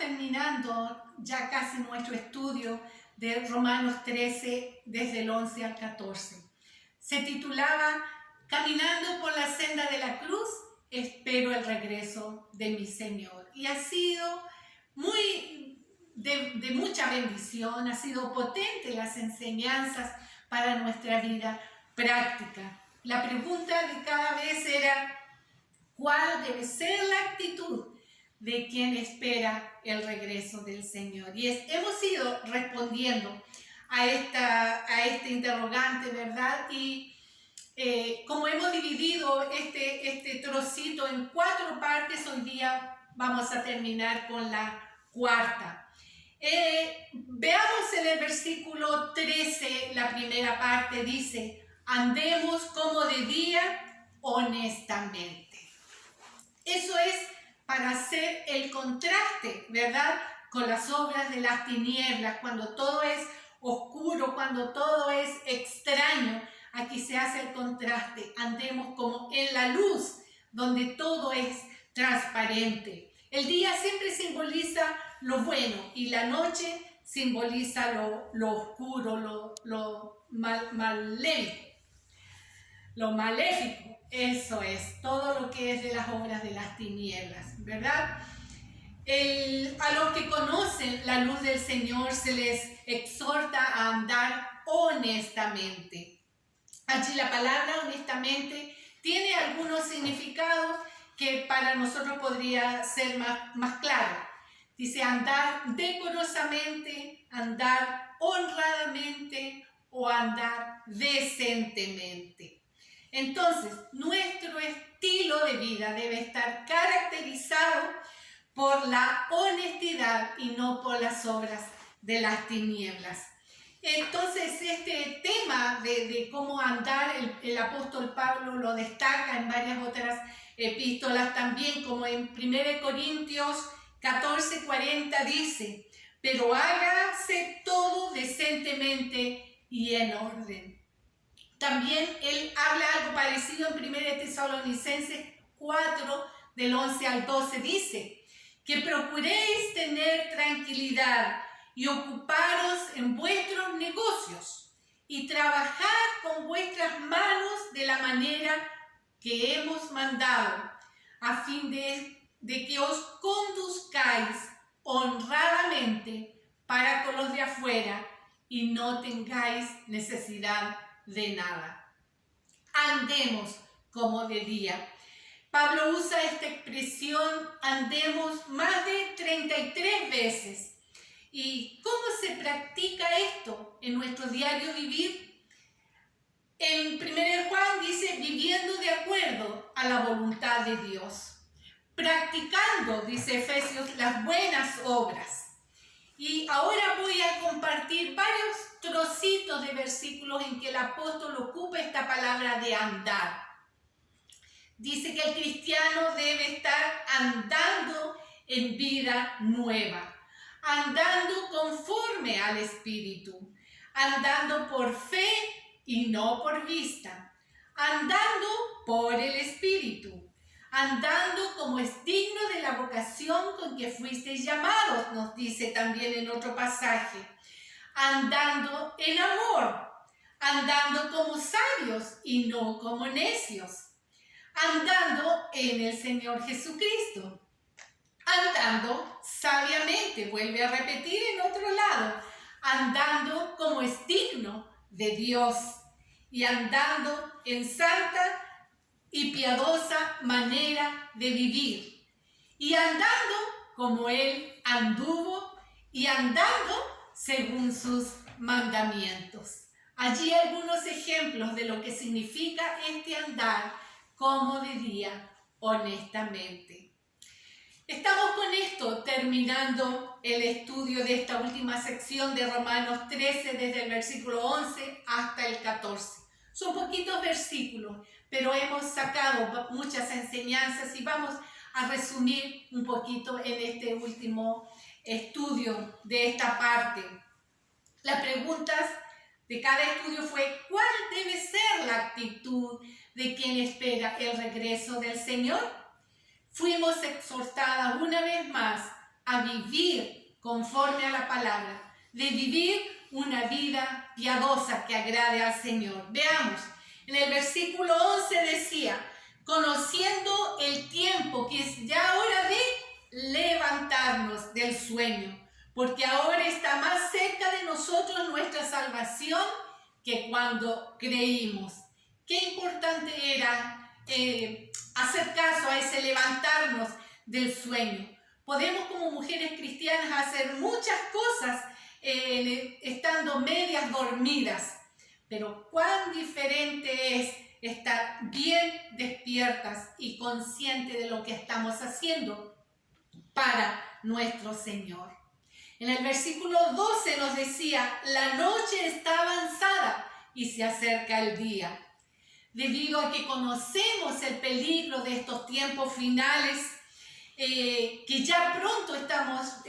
terminando ya casi nuestro estudio de Romanos 13 desde el 11 al 14. Se titulaba Caminando por la senda de la cruz, espero el regreso de mi Señor. Y ha sido de mucha bendición, ha sido potente las enseñanzas para nuestra vida práctica. La pregunta de cada vez era, ¿cuál debe ser la actitud de quien espera el regreso del Señor? Y hemos ido respondiendo a este interrogante, ¿verdad? Y como hemos dividido este trocito en 4 partes, hoy día vamos a terminar con la cuarta. Veamos en el versículo 13, la primera parte dice, andemos como de día honestamente. Eso es para hacer el contraste, ¿verdad? Con las obras de las tinieblas, cuando todo es oscuro, cuando todo es extraño. Aquí se hace el contraste. Andemos como en la luz, donde todo es transparente. El día siempre simboliza lo bueno y la noche simboliza lo oscuro, lo maléfico. Lo maléfico, eso es, todo lo que es de las obras de las tinieblas, ¿verdad? A los que conocen la luz del Señor se les exhorta a andar honestamente. Allí la palabra honestamente tiene algunos significados que para nosotros podría ser más claro. Dice andar decorosamente, andar honradamente o andar decentemente. Entonces, nuestro estilo de vida debe estar caracterizado por la honestidad y no por las obras de las tinieblas. Entonces, este tema de cómo andar, el apóstol Pablo lo destaca en varias otras epístolas también, como en 1 Corintios 14:40 dice, pero hágase todo decentemente y en orden. También él habla algo parecido en 1 Tesalonicenses 4, del 11 al 12, dice que procuréis tener tranquilidad y ocuparos en vuestros negocios y trabajar con vuestras manos de la manera que hemos mandado, a fin de que os conduzcáis honradamente para con los de afuera y no tengáis necesidad de nada. Andemos como de día. Pablo usa esta expresión andemos más de 33 veces. ¿Y cómo se practica esto en nuestro diario vivir? En 1 Juan dice viviendo de acuerdo a la voluntad de Dios. Practicando, dice Efesios, las buenas obras. Y ahora voy a compartir varios trocitos de versículos en que el apóstol ocupa esta palabra de andar. Dice que el cristiano debe estar andando en vida nueva, andando conforme al Espíritu, andando por fe y no por vista, andando por el Espíritu, andando como es digno de la vocación con que fuisteis llamados, nos dice también en otro pasaje, andando en amor, andando como sabios y no como necios, andando en el Señor Jesucristo, andando sabiamente, vuelve a repetir en otro lado, andando como es digno de Dios y andando en santa y piadosa manera de vivir y andando como Él anduvo y andando según sus mandamientos. Allí algunos ejemplos de lo que significa este andar como de día honestamente. Estamos con esto terminando el estudio de esta última sección de Romanos 13 desde el versículo 11 hasta el 14. Son poquitos versículos, pero hemos sacado muchas enseñanzas y vamos a resumir un poquito en este último estudio de esta parte. Las preguntas de cada estudio fue, ¿cuál debe ser la actitud de quien espera el regreso del Señor? Fuimos exhortadas una vez más a vivir conforme a la palabra, de vivir una vida piadosa que agrade al Señor. Veamos, en el versículo 11 decía, conociendo el tiempo, que es ya hora de levantarnos del sueño, porque ahora está más cerca de nosotros nuestra salvación que cuando creímos. Qué importante era hacer caso a ese levantarnos del sueño. Podemos como mujeres cristianas hacer muchas cosas estando medias dormidas, pero cuán diferente es estar bien despiertas y conscientes de lo que estamos haciendo para nuestro Señor. En el versículo 12 nos decía, la noche está avanzada y se acerca el día. Debido a que conocemos el peligro de estos tiempos finales, que ya pronto estamos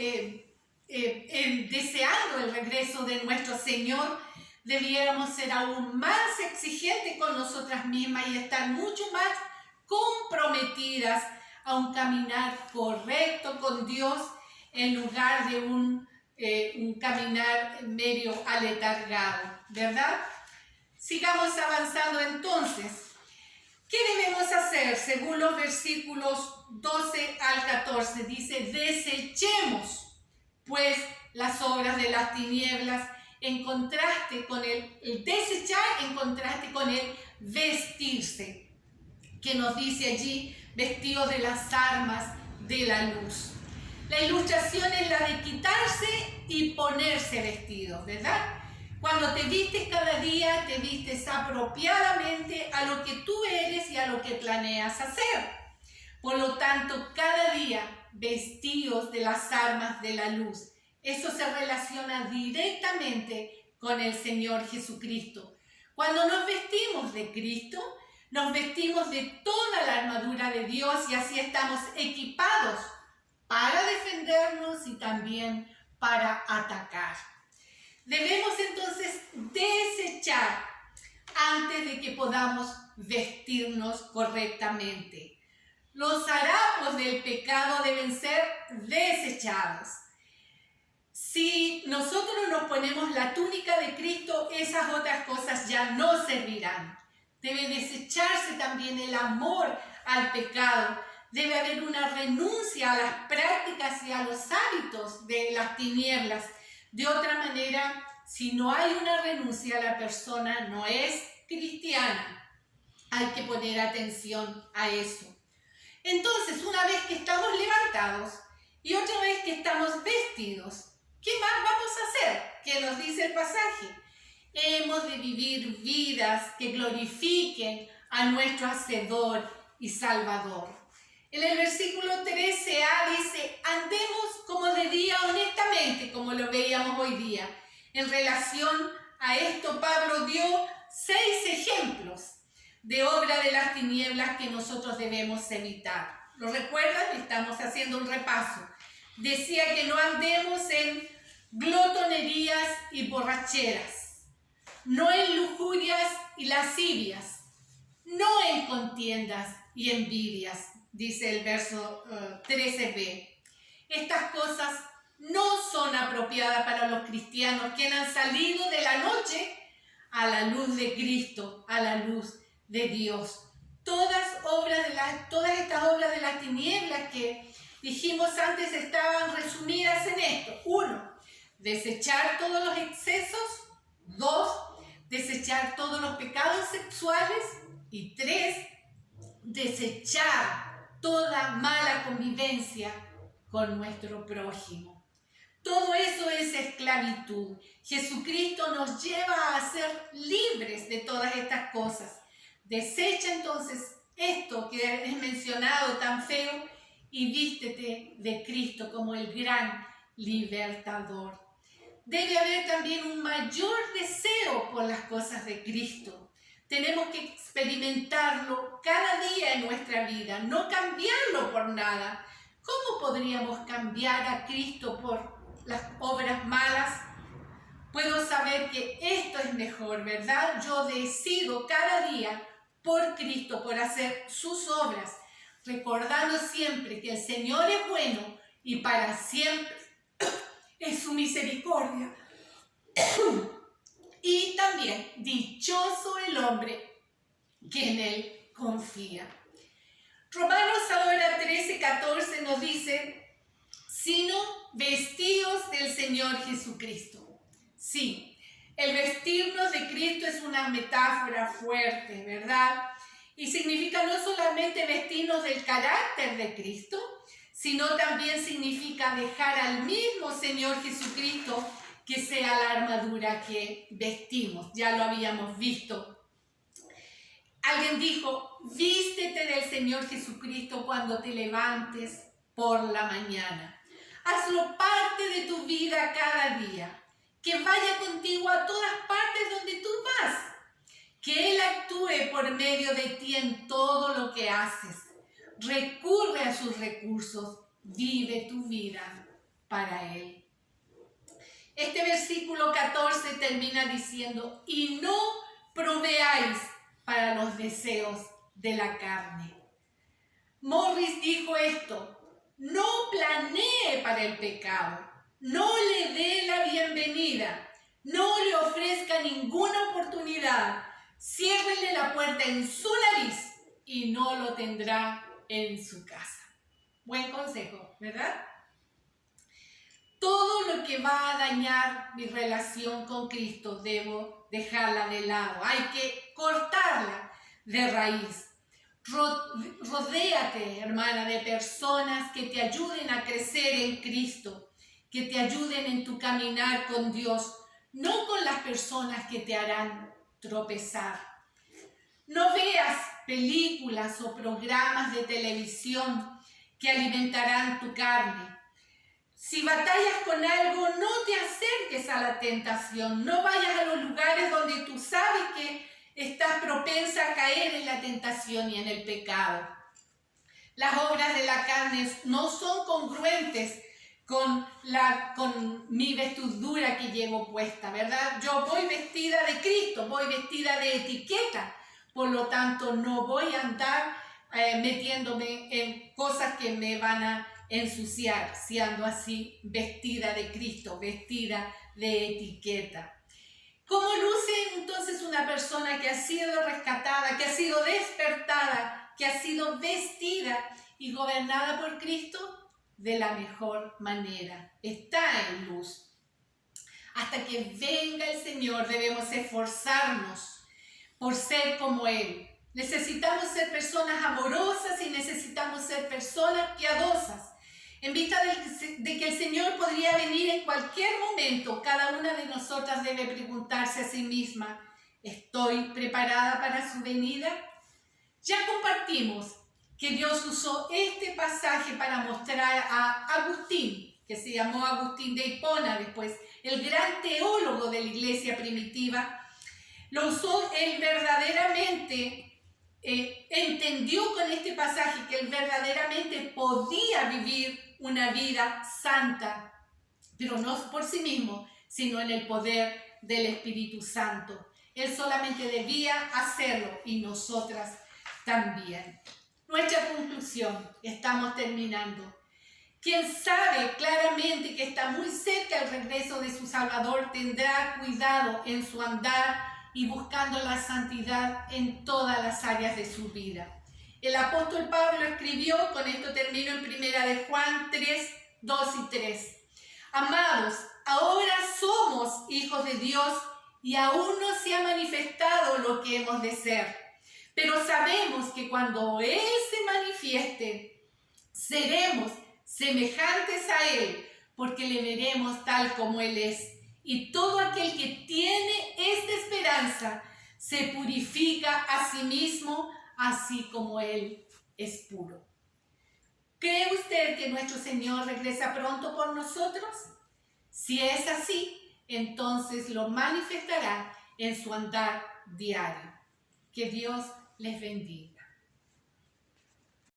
deseando el regreso de nuestro Señor, debiéramos ser aún más exigentes con nosotras mismas y estar mucho más comprometidas a un caminar correcto con Dios en lugar de un caminar medio aletargado, ¿verdad? Sigamos avanzando entonces. ¿Qué debemos hacer? Según los versículos 12 al 14, dice, desechemos pues las obras de las tinieblas en contraste con el desechar, en contraste con el vestirse, que nos dice allí, vestidos de las armas de la luz. La ilustración es la de quitarse y ponerse vestidos, ¿verdad? Cuando te vistes cada día, te vistes apropiadamente a lo que tú eres y a lo que planeas hacer. Por lo tanto, cada día vestidos de las armas de la luz. Eso se relaciona directamente con el Señor Jesucristo. Cuando nos vestimos de Cristo, nos vestimos de toda la armadura de Dios y así estamos equipados para defendernos y también para atacar. Debemos entonces desechar antes de que podamos vestirnos correctamente. Los harapos del pecado deben ser desechados. Si nosotros nos ponemos la túnica de Cristo, esas otras cosas ya no servirán. Debe desecharse también el amor al pecado. Debe haber una renuncia a las prácticas y a los hábitos de las tinieblas. De otra manera, si no hay una renuncia, la persona no es cristiana. Hay que poner atención a eso. Entonces, una vez que estamos levantados y otra vez que estamos vestidos, ¿qué más vamos a hacer? ¿Qué nos dice el pasaje? Hemos de vivir vidas que glorifiquen a nuestro Hacedor y Salvador. En el versículo 13a dice, andemos como de día honestamente, como lo veíamos hoy día. En relación a esto, Pablo dio 6 ejemplos de obra de las tinieblas que nosotros debemos evitar. ¿Lo recuerdan? Estamos haciendo un repaso. Decía que no andemos en glotonerías y borracheras, no en lujurias y lascivias, no en contiendas y envidias, dice el verso 13b. Estas cosas no son apropiadas para los cristianos que han salido de la noche a la luz de Cristo, a la luz de Dios. Todas estas obras de las tinieblas que dijimos antes estaban resumidas en esto. 1. Desechar todos los excesos. 2. Desechar todos los pecados sexuales. Y 3. Desechar toda mala convivencia con nuestro prójimo. Todo eso es esclavitud. Jesucristo nos lleva a ser libres de todas estas cosas. Desecha entonces esto que es mencionado tan feo y vístete de Cristo como el gran libertador. Debe haber también un mayor deseo por las cosas de Cristo. Tenemos que experimentarlo cada día en nuestra vida, no cambiarlo por nada. ¿Cómo podríamos cambiar a Cristo por las obras malas? Puedo saber que esto es mejor, ¿verdad? Yo decido cada día por Cristo, por hacer sus obras, recordando siempre que el Señor es bueno y para siempre es su misericordia. Y también, dichoso el hombre que en él confía. Romanos ahora 13:14 nos dice, sino vestidos del Señor Jesucristo. Sí, el vestirnos de Cristo es una metáfora fuerte, ¿verdad? Y significa no solamente vestirnos del carácter de Cristo, sino también significa dejar al mismo Señor Jesucristo que sea la armadura que vestimos. Ya lo habíamos visto. Alguien dijo, vístete del Señor Jesucristo cuando te levantes por la mañana. Hazlo parte de tu vida cada día. Que vaya contigo a todas partes donde tú vas. Que Él actúe por medio de ti en todo lo que haces. Recurre a sus recursos. Vive tu vida para Él. Este versículo 14 termina diciendo, y no proveáis para los deseos de la carne. Morris dijo esto, no planee para el pecado, no le dé la bienvenida, no le ofrezca ninguna oportunidad, ciérrele la puerta en su nariz y no lo tendrá en su casa. Buen consejo, ¿verdad? Todo lo que va a dañar mi relación con Cristo debo dejarla de lado. Hay que cortarla de raíz. Rodéate, hermana, de personas que te ayuden a crecer en Cristo, que te ayuden en tu caminar con Dios, no con las personas que te harán tropezar. No veas películas o programas de televisión que alimentarán tu carne. Si batallas con algo, no te acerques a la tentación, no vayas a los lugares donde tú sabes que estás propensa a caer en la tentación y en el pecado. Las obras de la carne no son congruentes con mi vestidura que llevo puesta, ¿verdad? Yo voy vestida de Cristo, voy vestida de etiqueta, por lo tanto no voy a andar metiéndome en cosas que me van a ensuciar, siendo así vestida de Cristo, vestida de etiqueta. ¿Cómo luce entonces una persona que ha sido rescatada, que ha sido despertada, que ha sido vestida y gobernada por Cristo? De la mejor manera. Está en luz. Hasta que venga el Señor debemos esforzarnos por ser como Él. Necesitamos ser personas amorosas y necesitamos ser personas piadosas. En vista de que el Señor podría venir en cualquier momento, cada una de nosotras debe preguntarse a sí misma, ¿estoy preparada para su venida? Ya compartimos que Dios usó este pasaje para mostrar a Agustín, que se llamó Agustín de Hipona después, el gran teólogo de la iglesia primitiva. Lo usó, él verdaderamente entendió con este pasaje que él verdaderamente podía vivir una vida santa, pero no por sí mismo, sino en el poder del Espíritu Santo. Él solamente debía hacerlo y nosotras también. Nuestra conclusión, estamos terminando. Quien sabe claramente que está muy cerca el regreso de su Salvador tendrá cuidado en su andar y buscando la santidad en todas las áreas de su vida. El apóstol Pablo escribió, con esto termino en 1 de Juan 3, 2 y 3. Amados, ahora somos hijos de Dios y aún no se ha manifestado lo que hemos de ser. Pero sabemos que cuando Él se manifieste, seremos semejantes a Él, porque le veremos tal como Él es. Y todo aquel que tiene esta esperanza se purifica a sí mismo, así como Él es puro. ¿Cree usted que nuestro Señor regresa pronto por nosotros? Si es así, entonces lo manifestará en su andar diario. Que Dios les bendiga.